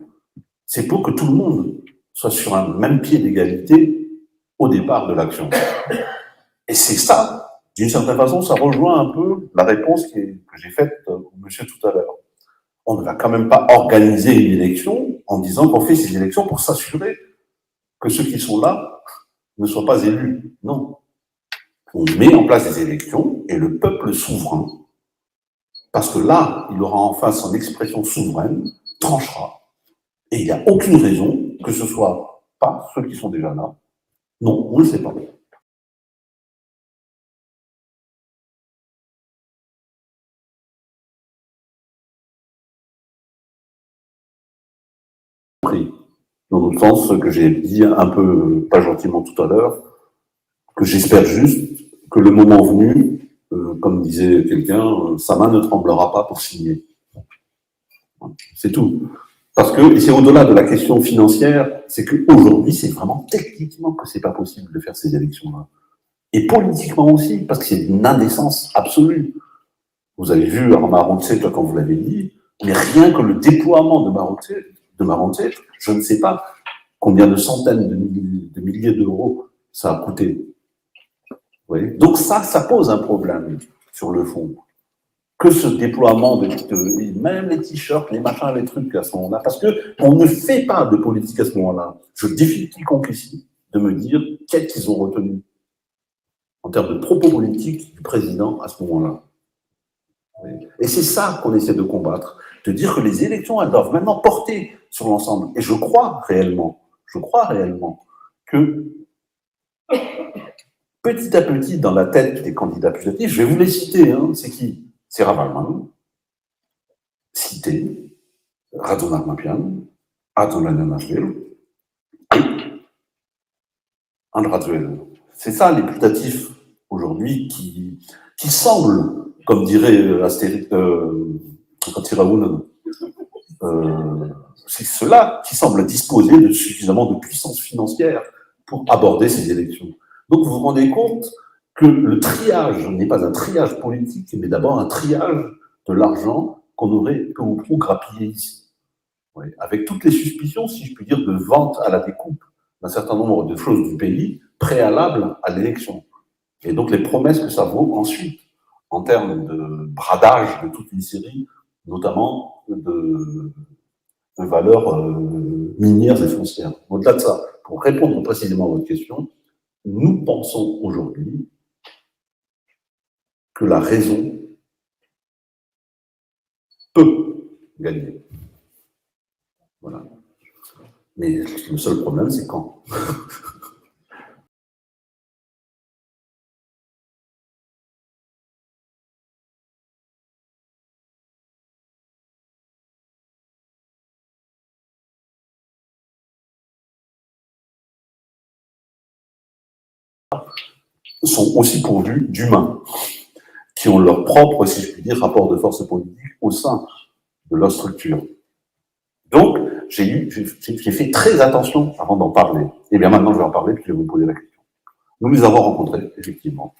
c'est pour que tout le monde soit sur un même pied d'égalité au départ de l'action. Et c'est ça, d'une certaine façon, ça rejoint un peu la réponse que j'ai faite au monsieur tout à l'heure. On ne va quand même pas organiser une élection en disant qu'on fait ces élections pour s'assurer que ceux qui sont là ne soient pas élus. Non. On met en place des élections et le peuple souverain, parce que là, il aura enfin son expression souveraine, tranchera. Et il n'y a aucune raison que ce soit pas ceux qui sont déjà là. Non, on ne le sait pas. Dans le sens que j'ai dit un peu, pas gentiment tout à l'heure, que j'espère juste que le moment venu, comme disait quelqu'un, sa main ne tremblera pas pour signer. C'est tout. Parce que, et c'est au-delà de la question financière, c'est qu'aujourd'hui, c'est vraiment techniquement que c'est pas possible de faire ces élections-là. Et politiquement aussi, parce que c'est une indécence absolue. Vous avez vu Marmontset, quand vous l'avez dit, mais rien que le déploiement de Marmontset, je ne sais pas combien de centaines de milliers d'euros ça a coûté. Vous voyez, donc ça pose un problème sur le fond. Que ce déploiement même les t-shirts, les machins, les trucs à ce moment-là, parce qu'on ne fait pas de politique à ce moment-là. Je défie quiconque ici de me dire qu'est-ce qu'ils ont retenu en termes de propos politiques du président à ce moment-là. Et c'est ça qu'on essaie de combattre, de dire que les élections, elles doivent maintenant porter sur l'ensemble. Et je crois réellement que petit à petit, dans la tête des candidats putatifs, je vais vous les citer, hein, c'est qui? C'est Ravalman, Cité, Radon Armapian, Adon Lananashvili et Andraduel. C'est ça les putatifs aujourd'hui qui semblent, comme dirait Astérix, quand Iraoun, c'est ceux-là qui semblent disposer de suffisamment de puissance financière pour aborder ces élections. Donc vous vous rendez compte que le triage n'est pas un triage politique, mais d'abord un triage de l'argent qu'on aurait grappillé ici. Oui, avec toutes les suspicions, si je puis dire, de vente à la découpe d'un certain nombre de choses du pays préalables à l'élection. Et donc les promesses que ça vaut ensuite, en termes de bradage de toute une série, notamment de valeurs minières et foncières. Au-delà de ça, pour répondre précisément à votre question, nous pensons aujourd'hui que la raison peut gagner. Voilà. Mais le seul problème, c'est quand. Sont aussi pourvus d'humains, qui ont leur propre, si je puis dire, rapport de force politique au sein de leur structure. Donc, j'ai fait très attention avant d'en parler. Et bien maintenant, je vais en parler, puis je vais vous poser la question. Nous les avons rencontrés, effectivement,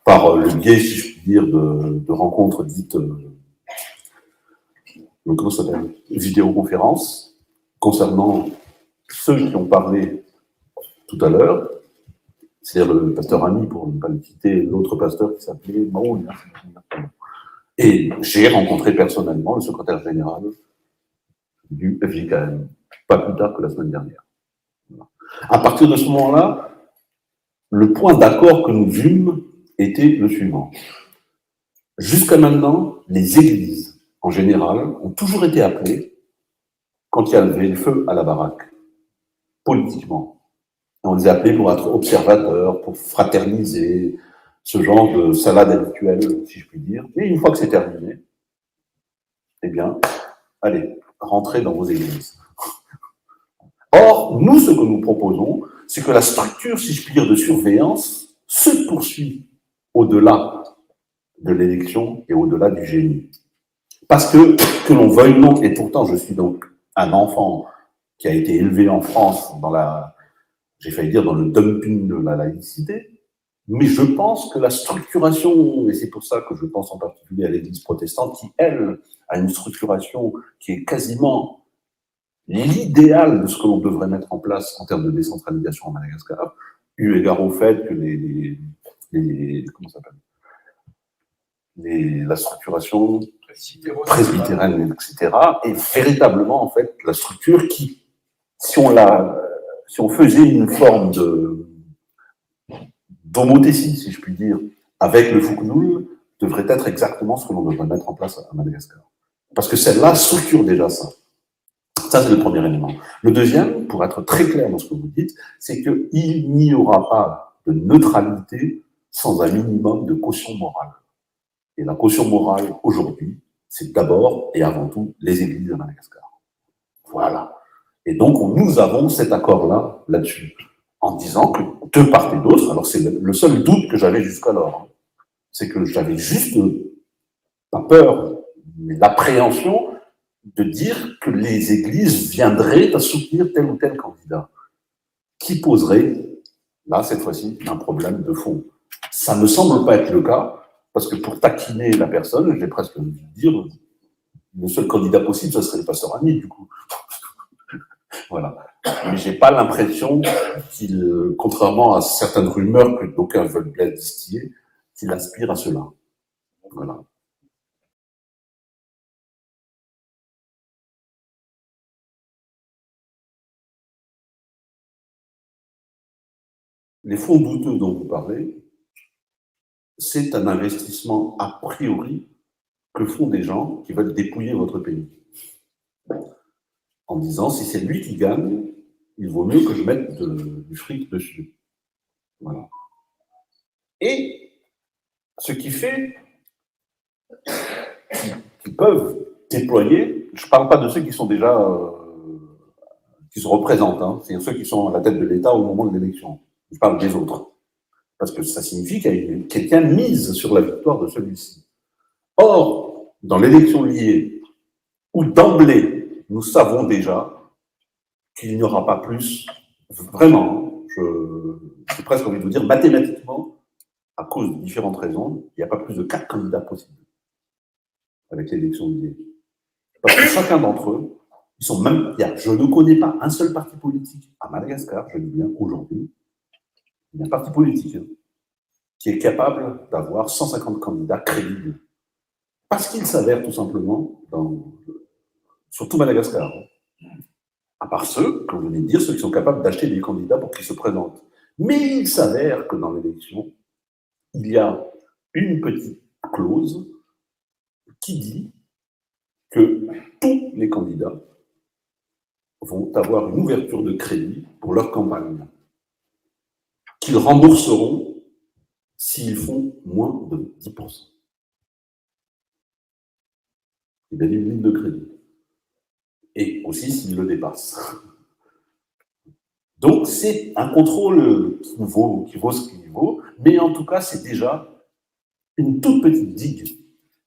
par le biais, si je puis dire, de rencontres dites, comment ça s'appelle, vidéoconférences, concernant ceux qui ont parlé tout à l'heure, c'est-à-dire le pasteur Ami, pour ne pas le citer, l'autre pasteur qui s'appelait Maroun. Et j'ai rencontré personnellement le secrétaire général du FJKM, pas plus tard que la semaine dernière. Voilà. À partir de ce moment-là, le point d'accord que nous vîmes était le suivant. Jusqu'à maintenant, les églises, en général, ont toujours été appelées quand il y avait le feu à la baraque, politiquement. On les a appelés pour être observateurs, pour fraterniser, ce genre de salade habituelle, si je puis dire. Et une fois que c'est terminé, eh bien, allez, rentrez dans vos églises. Or, nous, ce que nous proposons, c'est que la structure, si je puis dire, de surveillance se poursuit au-delà de l'élection et au-delà du génie. Parce que l'on veuille non, et pourtant je suis donc un enfant qui a été élevé en France dans j'ai failli dire dans le dumping de la laïcité, mais je pense que la structuration, et c'est pour ça que je pense en particulier à l'Église protestante, qui, elle, a une structuration qui est quasiment l'idéal de ce que l'on devrait mettre en place en termes de décentralisation en Madagascar, eu égard au fait que comment ça s'appelle, la structuration presbytérienne, etc., est véritablement, en fait, la structure qui, si on faisait une forme d'homothétie, si je puis dire, avec le Fuknul, devrait être exactement ce que l'on devrait mettre en place à Madagascar. Parce que celle-là structure déjà ça. Ça, c'est le premier élément. Le deuxième, pour être très clair dans ce que vous dites, c'est qu'il n'y aura pas de neutralité sans un minimum de caution morale. Et la caution morale, aujourd'hui, c'est d'abord et avant tout les églises de Madagascar. Voilà. Et donc, nous avons cet accord-là, là-dessus, en disant que de part et d'autre, alors c'est le seul doute que j'avais jusqu'alors, C'est que j'avais juste, pas peur, mais l'appréhension de dire que les églises viendraient à soutenir tel ou tel candidat, qui poserait, là, cette fois-ci, un problème de fond. Ça ne me semble pas être le cas, parce que pour taquiner la personne, j'ai presque envie de dire, le seul candidat possible, ce serait le pasteur Ami, du coup. Voilà. Mais j'ai pas l'impression qu'il, contrairement à certaines rumeurs que d'aucuns veulent bien distiller, qu'il aspire à cela. Voilà. Les fonds douteux dont vous parlez, c'est un investissement a priori que font des gens qui veulent dépouiller votre pays. En disant, si c'est lui qui gagne, il vaut mieux que je mette du fric dessus. Voilà. Et ce qui fait qu'ils peuvent déployer, je ne parle pas de ceux qui sont déjà, qui se représentent, hein, c'est-à-dire ceux qui sont à la tête de l'État au moment de l'élection. Je parle des autres. Parce que ça signifie qu'il y a quelqu'un mise sur la victoire de celui-ci. Or, dans l'élection liée, où d'emblée, nous savons déjà qu'il n'y aura pas plus, vraiment, j'ai presque envie de vous dire, mathématiquement, à cause de différentes raisons, il n'y a pas plus de 4 candidats possibles avec l'élection liée. Parce que chacun d'entre eux, ils sont même, je ne connais pas un seul parti politique à Madagascar, je dis bien aujourd'hui, il y a un parti politique qui est capable d'avoir 150 candidats crédibles. Parce qu'il s'avère tout simplement, sur tout Madagascar, à part ceux, comme vous venez de dire, ceux qui sont capables d'acheter des candidats pour qu'ils se présentent. Mais il s'avère que dans l'élection, il y a une petite clause qui dit que tous les candidats vont avoir une ouverture de crédit pour leur campagne, qu'ils rembourseront s'ils font moins de 10%. Il y a une ligne de crédit. Et aussi s'ils le dépassent. Donc c'est un contrôle qui vaut ce qu'il vaut, mais en tout cas c'est déjà une toute petite digue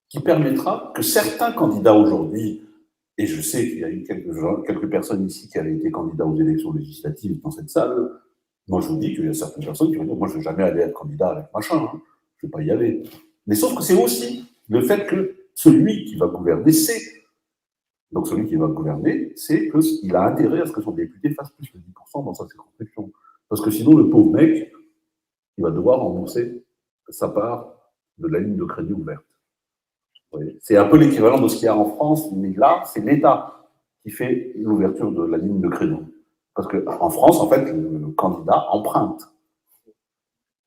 qui permettra que certains candidats aujourd'hui, et je sais qu'il y a eu quelques personnes ici qui avaient été candidats aux élections législatives dans cette salle, moi je vous dis qu'il y a certaines personnes qui vont dire moi je ne vais jamais aller être candidat avec machin, hein, je ne vais pas y aller. Mais sauf que c'est aussi le fait que celui qui va gouverner sait. Donc celui qui va gouverner, c'est qu'il a intérêt à ce que son député fasse plus de 10% dans sa circonscription. Parce que sinon, le pauvre mec, il va devoir rembourser sa part de la ligne de crédit ouverte. C'est un peu l'équivalent de ce qu'il y a en France, mais là, c'est l'État qui fait l'ouverture de la ligne de crédit. Parce qu'en France, en fait, le candidat emprunte.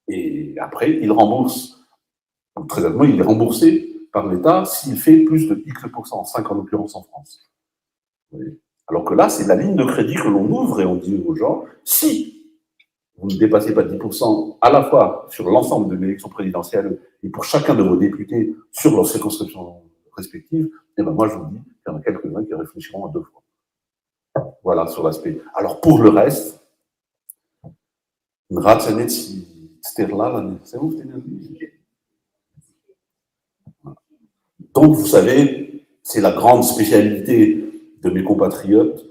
Et après, il rembourse. Donc, très exactement, il est remboursé par l'État s'il fait plus de X%, 5 en l'occurrence en France. Alors que là, c'est la ligne de crédit que l'on ouvre et on dit aux gens, si vous ne dépassez pas 10% à la fois sur l'ensemble de l'élection présidentielle et pour chacun de vos députés sur leurs circonscriptions respectives, eh ben moi je vous dis qu'il y en a quelques-uns qui réfléchiront à 2 fois. Voilà sur l'aspect. Alors pour le reste, donc vous savez, c'est la grande spécialité de mes compatriotes.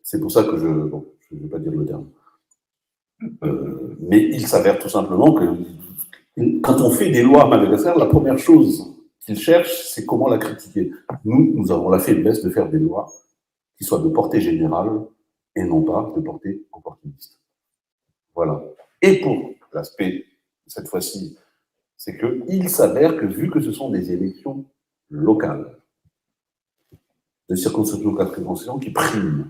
C'est pour ça que je ne vais pas dire le terme. Mais il s'avère tout simplement que quand on fait des lois à Madagascar, la première chose qu'ils cherchent, c'est comment la critiquer. Nous avons la faiblesse de faire des lois qui soient de portée générale et non pas de portée opportuniste. Voilà. Et pour l'aspect, cette fois-ci, c'est qu'il s'avère que vu que ce sont des élections locales, de circonscription qui priment,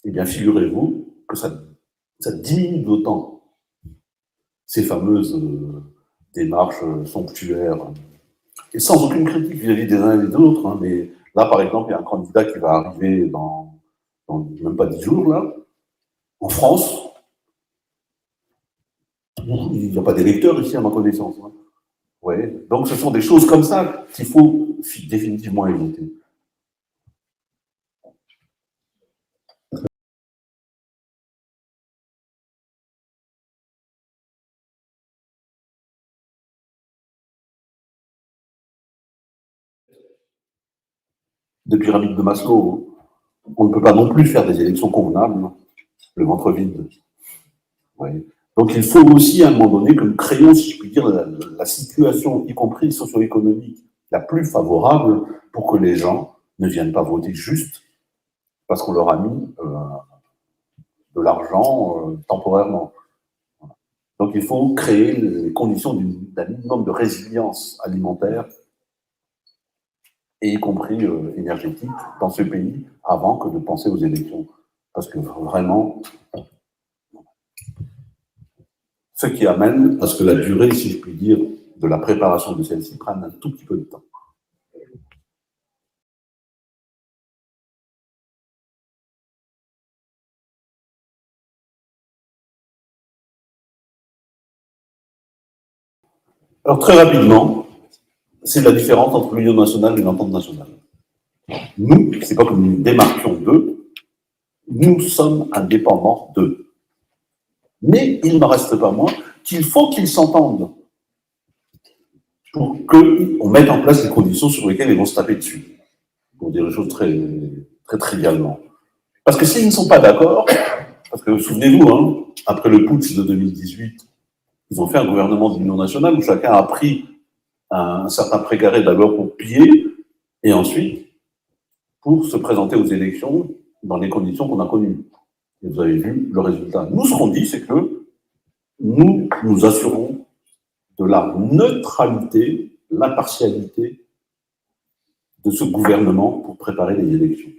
eh bien figurez-vous que ça diminue d'autant ces fameuses démarches somptuaires, et sans aucune critique vis-à-vis des uns et des autres. Hein, mais là, par exemple, il y a un candidat qui va arriver dans même pas 10 jours, là, en France. Il n'y a pas d'électeurs ici, à ma connaissance. Hein. Ouais. Donc, ce sont des choses comme ça qu'il faut définitivement éviter. de pyramide de Maslow. On ne peut pas non plus faire des élections convenables, le ventre vide. Vous voyez. Donc il faut aussi à un moment donné que nous créions, si je puis dire, la situation, y compris socio-économique, la plus favorable pour que les gens ne viennent pas voter juste parce qu'on leur a mis de l'argent temporairement. Donc il faut créer les conditions d'un minimum de résilience alimentaire, et y compris énergétique, dans ce pays, avant que de penser aux élections. Parce que vraiment, ce qui amène à ce que la durée, si je puis dire, de la préparation de celle-ci prenne un tout petit peu de temps. Alors très rapidement, c'est la différence entre l'Union nationale et l'entente nationale. Nous, c'est pas que nous nous démarquions d'eux, nous sommes indépendants d'eux. Mais il n'en reste pas moins qu'il faut qu'ils s'entendent pour qu'on mette en place les conditions sur lesquelles ils vont se taper dessus, pour dire les choses très, très trivialement. Parce que s'ils ne sont pas d'accord, parce que souvenez-vous, hein, après le putsch de 2018, ils ont fait un gouvernement d'union nationale où chacun a pris un certain précaré d'abord pour piller, et ensuite pour se présenter aux élections dans les conditions qu'on a connues. Et vous avez vu le résultat. Nous, ce qu'on dit, c'est que nous nous assurons de la neutralité, l'impartialité de ce gouvernement pour préparer les élections.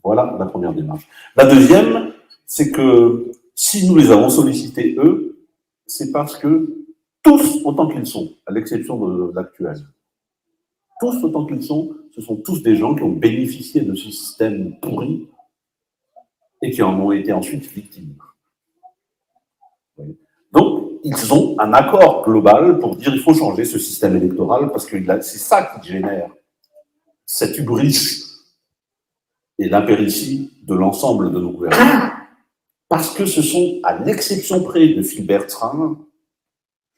Voilà la première démarche. La deuxième, c'est que si nous les avons sollicités, eux, c'est parce que tous, autant qu'ils sont, à l'exception de l'actuel, tous autant qu'ils sont, ce sont tous des gens qui ont bénéficié de ce système pourri et qui en ont été ensuite victimes. Donc, ils ont un accord global pour dire qu'il faut changer ce système électoral parce que c'est ça qui génère cette hubris et l'impéritie de l'ensemble de nos gouvernements. Parce que ce sont, à l'exception près de Phil Bertram,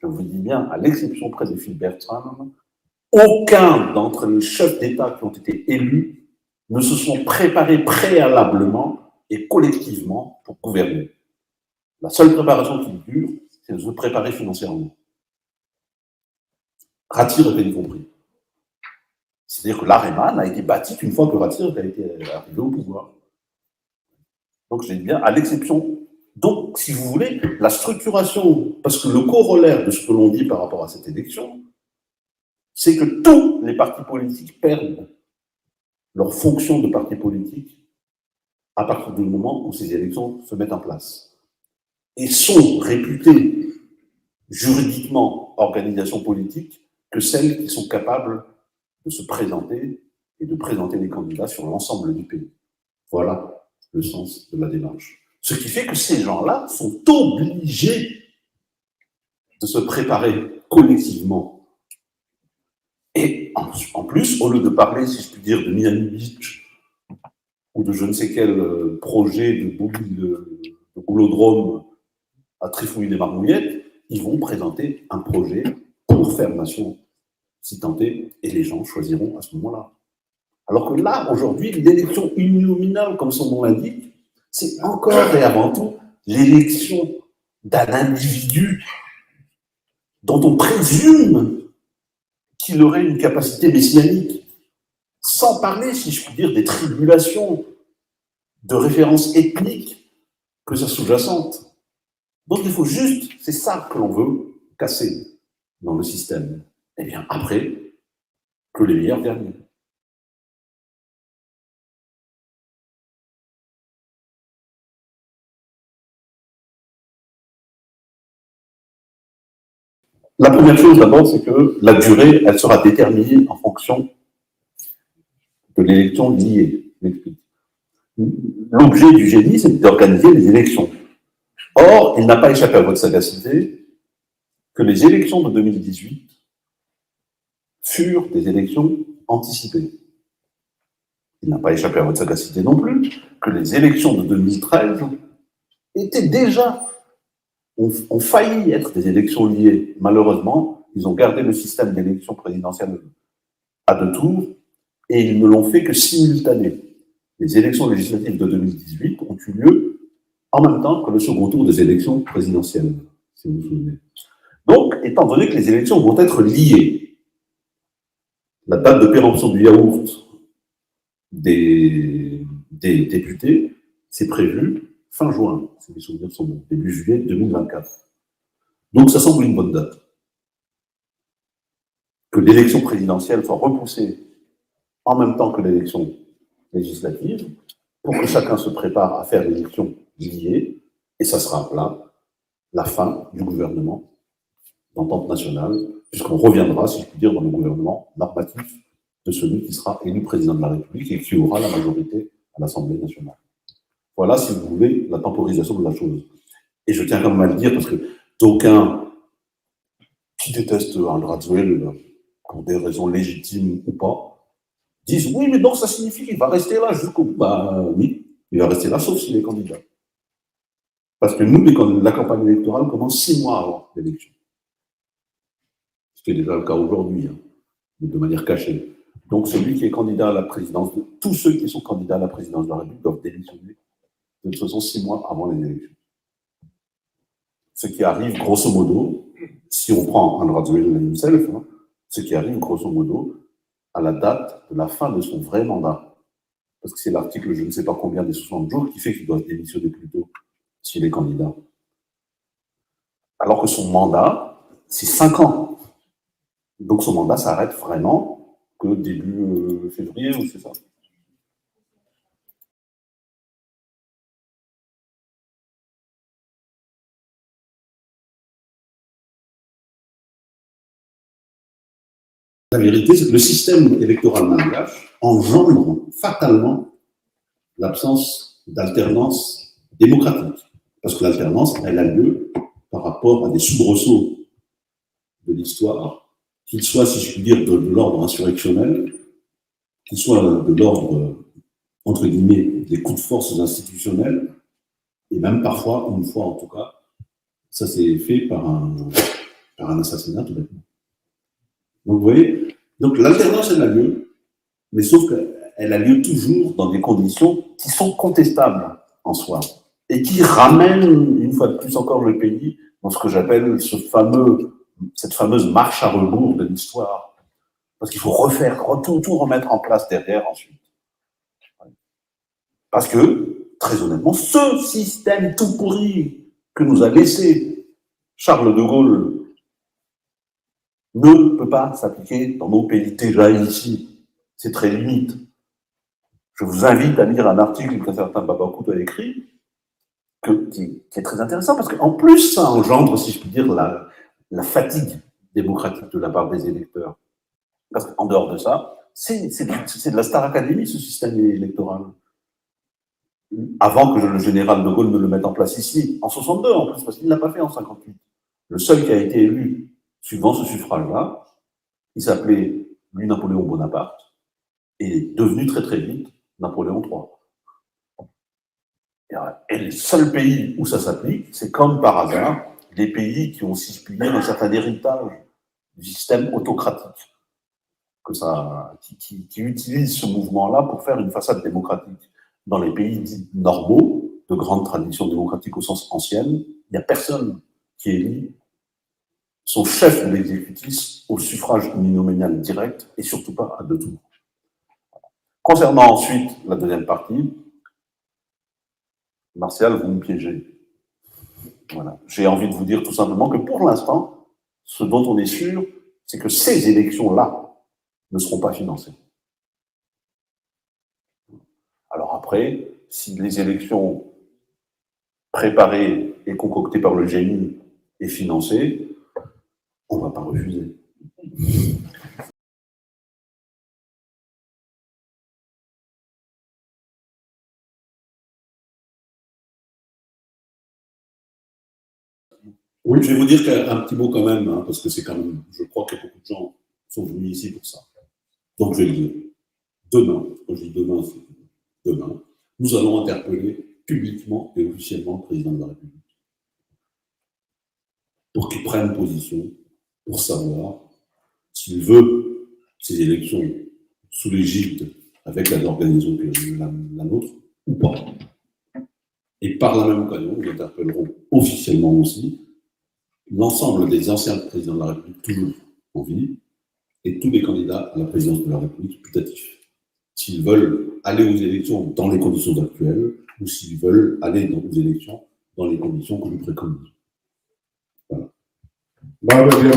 je vous dis bien, à l'exception près de Phil Bertram, aucun d'entre les chefs d'État qui ont été élus ne se sont préparés préalablement et collectivement pour gouverner. La seule préparation qui dure, c'est de se préparer financièrement. Ratir était y compris. C'est-à-dire que l'AREMA a été bâtie une fois que Ratir a été arrivé au pouvoir. Donc, je dis bien, à l'exception. Donc, si vous voulez, la structuration, parce que le corollaire de ce que l'on dit par rapport à cette élection, c'est que tous les partis politiques perdent leur fonction de parti politique à partir du moment où ces élections se mettent en place. Et sont réputées juridiquement organisations politiques que celles qui sont capables de se présenter et de présenter des candidats sur l'ensemble du pays. Voilà le sens de la démarche. Ce qui fait que ces gens-là sont obligés de se préparer collectivement. Et en plus, au lieu de parler, si je puis dire, de Miami Beach ou de je ne sais quel projet de boulodrome à trifouiller des marmouillettes, ils vont présenter un projet pour faire nation, si tant est, et les gens choisiront à ce moment-là. Alors que là, aujourd'hui, l'élection uninominale, comme son nom l'indique, c'est encore et avant tout l'élection d'un individu dont on présume qu'il aurait une capacité messianique, sans parler, si je puis dire, des tribulations de référence ethnique que ça sous-jacente. Donc il faut juste, c'est ça que l'on veut casser dans le système. Eh bien, après, que les meilleurs gagnent. La première chose d'abord, c'est que la durée, elle sera déterminée en fonction de l'élection liée. L'objet du génie, c'est d'organiser les élections. Or, il n'a pas échappé à votre sagacité que les élections de 2018 furent des élections anticipées. Il n'a pas échappé à votre sagacité non plus que les élections de 2013 étaient déjà, ont failli être des élections liées. Malheureusement, ils ont gardé le système d'élection présidentielle à 2 tours et ils ne l'ont fait que simultané. Les élections législatives de 2018 ont eu lieu en même temps que le second tour des élections présidentielles, si vous vous souvenez. Donc, étant donné que les élections vont être liées, la date de péremption du yaourt des députés, c'est prévu fin juin, si mes souvenirs sont bons, début juillet 2024. Donc, ça semble une bonne date. Que l'élection présidentielle soit repoussée en même temps que l'élection législative, pour que chacun se prépare à faire l'élection liée, et ça sera là la fin du gouvernement d'entente nationale, puisqu'on reviendra, si je puis dire, dans le gouvernement normatif de celui qui sera élu président de la République et qui aura la majorité à l'Assemblée nationale. Voilà, si vous voulez, la temporisation de la chose. Et je tiens quand même à le dire, parce que d'aucuns qui détestent André Azoulay, pour des raisons légitimes ou pas, disent oui, mais donc ça signifie qu'il va rester là jusqu'au bout. Ben oui, il va rester là, sauf s'il est candidat. Parce que nous, la campagne électorale commence 6 mois avant l'élection. Ce qui est déjà le cas aujourd'hui, hein, mais de manière cachée. Donc celui qui est candidat à la présidence, tous ceux qui sont candidats à la présidence de la République doivent démissionner de toute façon 6 mois avant les élections. Ce qui arrive, grosso modo, si on prend André Azoulay himself, hein, ce qui arrive, grosso modo, à la date de la fin de son vrai mandat. Parce que c'est l'article, je ne sais pas combien, des 60 jours, qui fait qu'il doit démissionner plus tôt s'il est candidat. Alors que son mandat, c'est 5 ans. Donc son mandat s'arrête vraiment que début février, ou c'est ça? La vérité, c'est que le système électoral malgache engendre fatalement l'absence d'alternance démocratique. Parce que l'alternance, elle a lieu par rapport à des soubresauts de l'histoire, qu'ils soient, si je puis dire, de l'ordre insurrectionnel, qu'ils soient de l'ordre, entre guillemets, des coups de force institutionnels, et même parfois, une fois en tout cas, ça s'est fait par un assassinat tout bêtement. Donc vous voyez, donc l'alternance, elle a lieu, mais sauf qu'elle a lieu toujours dans des conditions qui sont contestables en soi, et qui ramènent, une fois de plus encore, le pays dans ce que j'appelle cette fameuse marche à rebours de l'histoire. Parce qu'il faut refaire, tout remettre en place derrière ensuite. Parce que, très honnêtement, ce système tout pourri que nous a laissé Charles de Gaulle ne peut pas s'appliquer dans nos pays déjà ici. C'est très limite. Je vous invite à lire un article qu'un certain Babakout a écrit, qui est très intéressant, parce qu'en plus, ça engendre, si je puis dire, la fatigue démocratique de la part des électeurs. Parce qu'en dehors de ça, c'est de la Star Academy, ce système électoral. Avant que le général de Gaulle ne le mette en place ici, en 62 en plus, parce qu'il ne l'a pas fait en 58. Le seul qui a été élu suivant ce suffrage-là, il s'appelait, lui, Napoléon Bonaparte, et est devenu très très vite Napoléon III. Et les seuls pays où ça s'applique, c'est comme par hasard, des pays qui ont, si je puis dire, un certain héritage du système autocratique, qui utilisent ce mouvement-là pour faire une façade démocratique. Dans les pays dits normaux, de grande tradition démocratique au sens ancienne, il n'y a personne qui élit son chef de l'exécutif au suffrage uninominal direct et surtout pas à 2 tours. Concernant ensuite la deuxième partie, Martial, vous me piégez. Voilà. J'ai envie de vous dire tout simplement que pour l'instant, ce dont on est sûr, c'est que ces élections-là ne seront pas financées. Alors après, si les élections préparées et concoctées par le génie et financées, on ne va pas refuser. Oui, je vais vous dire un petit mot quand même, hein, parce que c'est quand même, je crois que beaucoup de gens sont venus ici pour ça. Donc je vais le dire. Demain, quand je dis demain, c'est demain, nous allons interpeller publiquement et officiellement le président de la République pour qu'il prenne position, pour savoir s'il veut ces élections sous l'égide, avec la organisation que la nôtre, ou pas. Et par la même occasion, nous interpellerons officiellement aussi l'ensemble des anciens présidents de la République, toujours en vie, et tous les candidats à la présidence de la République putatifs, s'ils veulent aller aux élections dans les conditions actuelles, ou s'ils veulent aller aux élections dans les conditions que nous préconisons. Voilà. Bravo, bien,